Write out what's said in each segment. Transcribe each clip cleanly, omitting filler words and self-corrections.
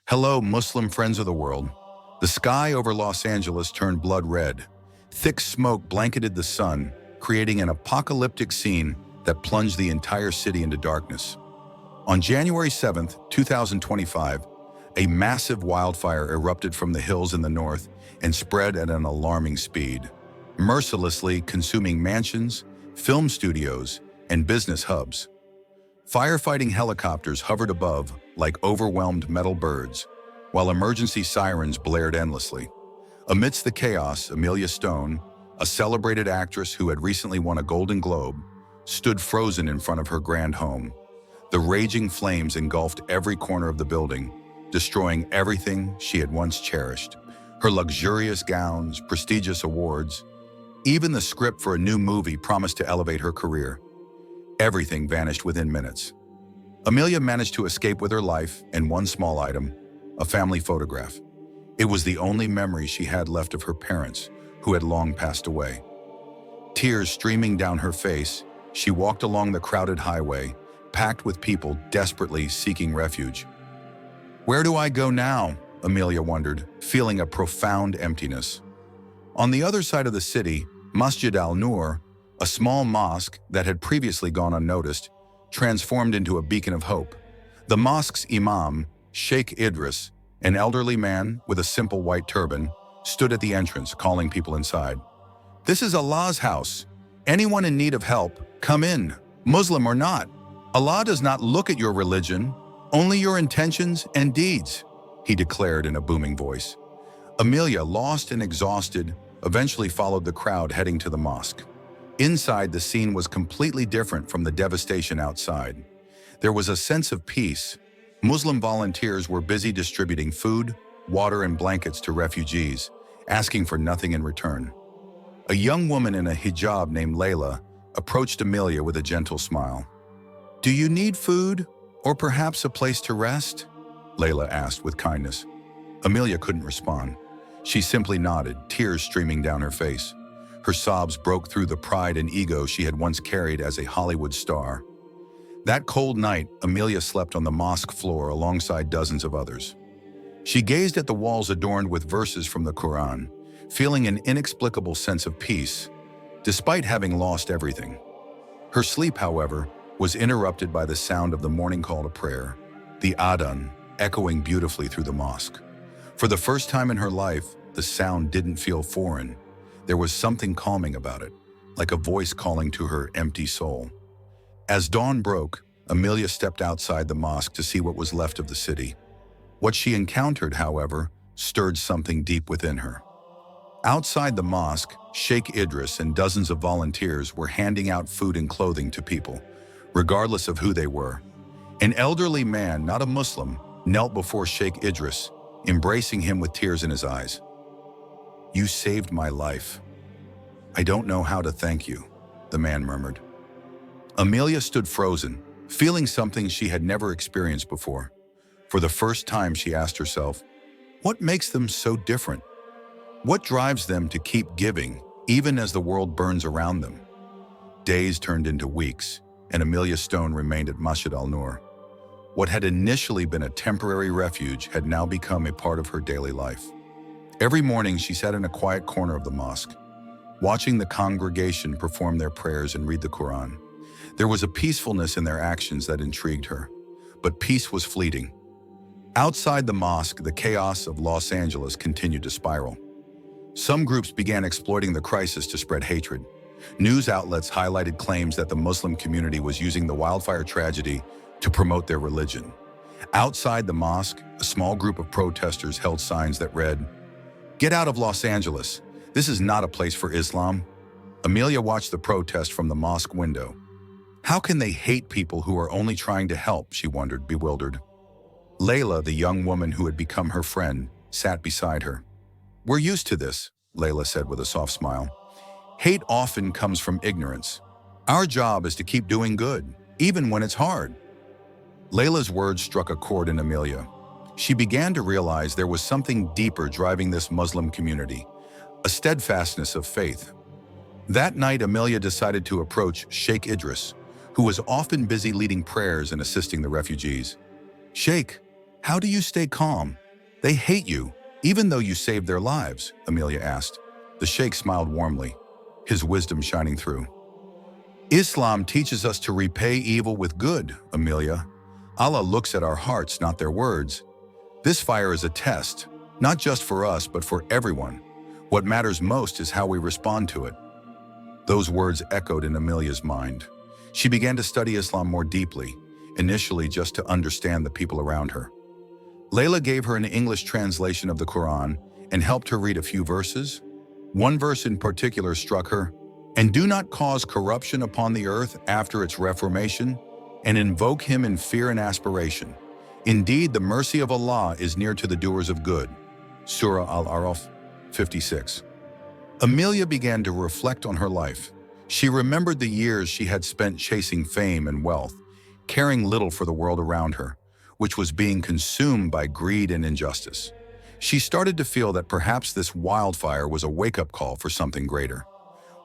Hello, Muslim friends of the world. The sky over Los Angeles turned blood red. Thick smoke blanketed the sun, creating an apocalyptic scene that plunged the entire city into darkness. On January 7th, 2025, a massive wildfire erupted from the hills in the north and spread at an alarming speed, mercilessly consuming mansions, film studios, and business hubs. Firefighting helicopters hovered above like overwhelmed metal birds, while emergency sirens blared endlessly. Amidst the chaos, Amelia Stone, a celebrated actress who had recently won a Golden Globe, stood frozen in front of her grand home. The raging flames engulfed every corner of the building, destroying everything she had once cherished. Her luxurious gowns, prestigious awards, even the script for a new movie promised to elevate her career. Everything vanished within minutes. Amelia managed to escape with her life and one small item, a family photograph. It was the only memory she had left of her parents, who had long passed away. Tears streaming down her face, she walked along the crowded highway, packed with people desperately seeking refuge. "Where do I go now?" Amelia wondered, feeling a profound emptiness. On the other side of the city, Masjid al-Nur, a small mosque that had previously gone unnoticed, transformed into a beacon of hope. The mosque's imam, Sheikh Idris, an elderly man with a simple white turban, stood at the entrance, calling people inside. "This is Allah's house. Anyone in need of help, come in, Muslim or not. Allah does not look at your religion, only your intentions and deeds," he declared in a booming voice. Amelia, lost and exhausted, eventually followed the crowd heading to the mosque. Inside, the scene was completely different from the devastation outside. There was a sense of peace. Muslim volunteers were busy distributing food, water, and blankets to refugees, asking for nothing in return. A young woman in a hijab named Layla approached Amelia with a gentle smile. "Do you need food, or perhaps a place to rest?" Layla asked with kindness. Amelia couldn't respond. She simply nodded, tears streaming down her face. Her sobs broke through the pride and ego she had once carried as a Hollywood star. That cold night, Amelia slept on the mosque floor alongside dozens of others. She gazed at the walls adorned with verses from the Quran, feeling an inexplicable sense of peace, despite having lost everything. Her sleep, however, was interrupted by the sound of the morning call to prayer, the adhan, echoing beautifully through the mosque. For the first time in her life, the sound didn't feel foreign. There was something calming about it, like a voice calling to her empty soul. As dawn broke, Amelia stepped outside the mosque to see what was left of the city. What she encountered, however, stirred something deep within her. Outside the mosque, Sheikh Idris and dozens of volunteers were handing out food and clothing to people, regardless of who they were. An elderly man, not a Muslim, knelt before Sheikh Idris, embracing him with tears in his eyes. "You saved my life. I don't know how to thank you," the man murmured. Amelia stood frozen, feeling something she had never experienced before. For the first time, she asked herself, what makes them so different? What drives them to keep giving, even as the world burns around them? Days turned into weeks, and Amelia Stone remained at Masjid al-Nur. What had initially been a temporary refuge had now become a part of her daily life. Every morning, she sat in a quiet corner of the mosque, watching the congregation perform their prayers and read the Quran. There was a peacefulness in their actions that intrigued her, but peace was fleeting. Outside the mosque, the chaos of Los Angeles continued to spiral. Some groups began exploiting the crisis to spread hatred. News outlets highlighted claims that the Muslim community was using the wildfire tragedy to promote their religion. Outside the mosque, a small group of protesters held signs that read, "Get out of Los Angeles. This is not a place for Islam." Amelia watched the protest from the mosque window. How can they hate people who are only trying to help, she wondered, bewildered. Layla, the young woman who had become her friend, sat beside her. "We're used to this," Layla said with a soft smile. "Hate often comes from ignorance. Our job is to keep doing good, even when it's hard." Layla's words struck a chord in Amelia. She began to realize there was something deeper driving this Muslim community, a steadfastness of faith. That night, Amelia decided to approach Sheikh Idris, who was often busy leading prayers and assisting the refugees. "Sheikh, How do you stay calm? They hate you, even though you saved their lives, Amelia asked. The sheikh smiled warmly, his wisdom shining through. Islam teaches us to repay evil with good, Amelia. Allah looks at our hearts, not their words. This fire is a test, not just for us, but for everyone. What matters most is how we respond to it. Those words echoed in Amelia's mind. She began to study Islam more deeply, initially just to understand the people around her. Layla gave her an English translation of the Quran and helped her read a few verses. One verse in particular struck her, "And do not cause corruption upon the earth after its reformation, and invoke him in fear and aspiration. Indeed, the mercy of Allah is near to the doers of good." Surah Al-Araf 56. Amelia began to reflect on her life. She remembered the years she had spent chasing fame and wealth, caring little for the world around her, which was being consumed by greed and injustice. She started to feel that perhaps this wildfire was a wake-up call for something greater.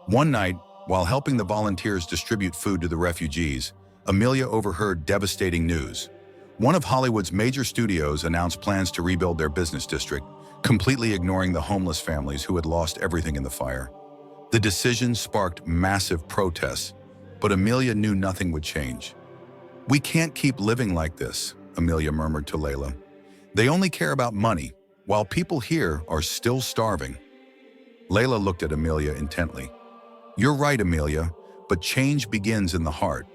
One night, while helping the volunteers distribute food to the refugees, Amelia overheard devastating news. One of Hollywood's major studios announced plans to rebuild their business district, completely ignoring the homeless families who had lost everything in the fire. The decision sparked massive protests, but Amelia knew nothing would change. "We can't keep living like this," Amelia murmured to Layla. "They only care about money, while people here are still starving." Layla looked at Amelia intently. "You're right, Amelia, but change begins in the heart,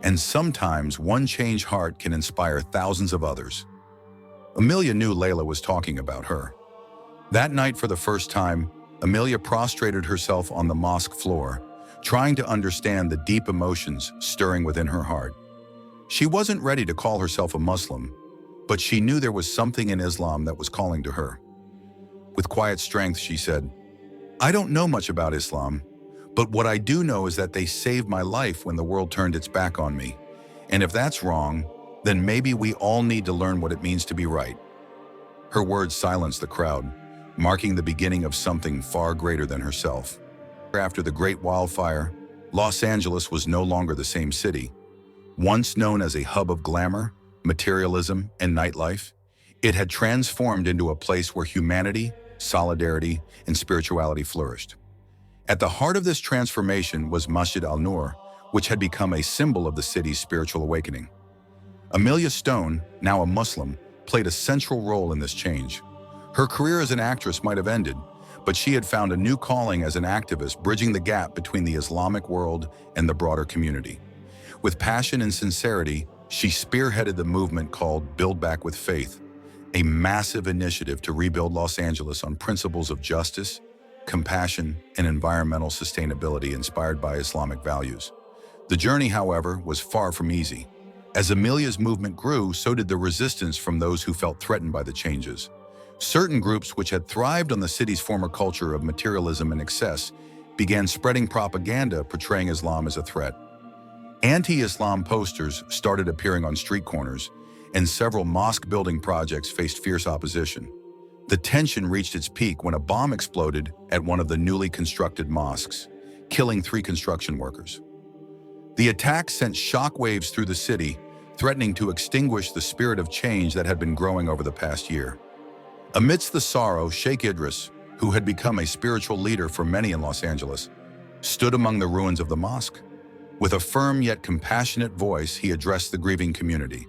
and sometimes one changed heart can inspire thousands of others." Amelia knew Layla was talking about her. That night, for the first time, Amelia prostrated herself on the mosque floor, trying to understand the deep emotions stirring within her heart. She wasn't ready to call herself a Muslim, but she knew there was something in Islam that was calling to her. With quiet strength, she said, "I don't know much about Islam, but what I do know is that they saved my life when the world turned its back on me. And if that's wrong, then maybe we all need to learn what it means to be right." Her words silenced the crowd, marking the beginning of something far greater than herself. After the Great Wildfire, Los Angeles was no longer the same city. Once known as a hub of glamour, materialism, and nightlife, it had transformed into a place where humanity, solidarity, and spirituality flourished. At the heart of this transformation was Masjid al-Nur, which had become a symbol of the city's spiritual awakening. Amelia Stone, now a Muslim, played a central role in this change. Her career as an actress might have ended, but she had found a new calling as an activist, bridging the gap between the Islamic world and the broader community. With passion and sincerity, she spearheaded the movement called Build Back with Faith, a massive initiative to rebuild Los Angeles on principles of justice, compassion, and environmental sustainability inspired by Islamic values. The journey, however, was far from easy. As Amelia's movement grew, so did the resistance from those who felt threatened by the changes. Certain groups which had thrived on the city's former culture of materialism and excess began spreading propaganda portraying Islam as a threat. Anti-Islam posters started appearing on street corners, and several mosque-building projects faced fierce opposition. The tension reached its peak when a bomb exploded at one of the newly constructed mosques, killing 3 construction workers. The attack sent shockwaves through the city, threatening to extinguish the spirit of change that had been growing over the past year. Amidst the sorrow, Sheikh Idris, who had become a spiritual leader for many in Los Angeles, stood among the ruins of the mosque. With a firm yet compassionate voice, he addressed the grieving community.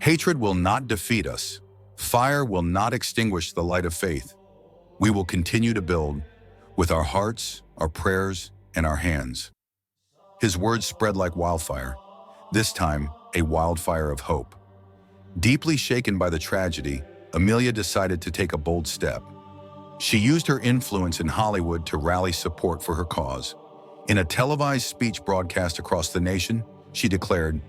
"Hatred will not defeat us. Fire will not extinguish the light of faith. We will continue to build with our hearts, our prayers, and our hands." His words spread like wildfire, this time a wildfire of hope. Deeply shaken by the tragedy, Amelia decided to take a bold step. She used her influence in Hollywood to rally support for her cause. In a televised speech broadcast across the nation, she declared,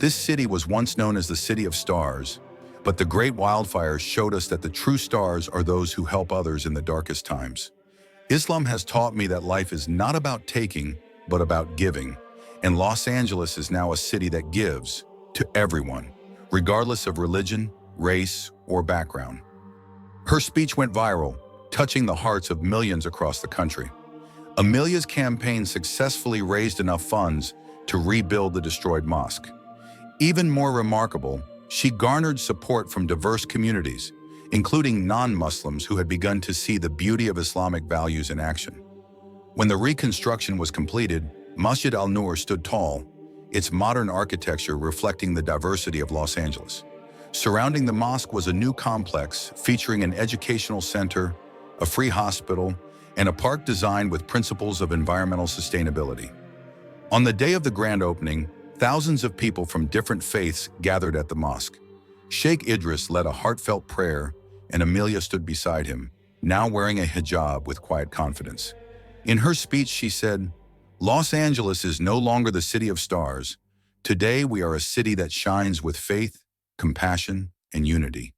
"This city was once known as the City of Stars, but the great wildfires showed us that the true stars are those who help others in the darkest times. Islam has taught me that life is not about taking, but about giving, and Los Angeles is now a city that gives to everyone, regardless of religion, race, or background." Her speech went viral, touching the hearts of millions across the country. Amelia's campaign successfully raised enough funds to rebuild the destroyed mosque. Even more remarkable, She garnered support from diverse communities, including non-Muslims who had begun to see the beauty of Islamic values in action. When the reconstruction was completed, Masjid al-Nur stood tall, its modern architecture reflecting the diversity of Los Angeles. Surrounding the mosque was a new complex featuring an educational center, a free hospital, and a park designed with principles of environmental sustainability. On the day of the grand opening, thousands of people from different faiths gathered at the mosque. Sheikh Idris led a heartfelt prayer, and Amelia stood beside him, now wearing a hijab with quiet confidence. In her speech, she said, "Los Angeles is no longer the city of stars. Today, we are a city that shines with faith, compassion, and unity."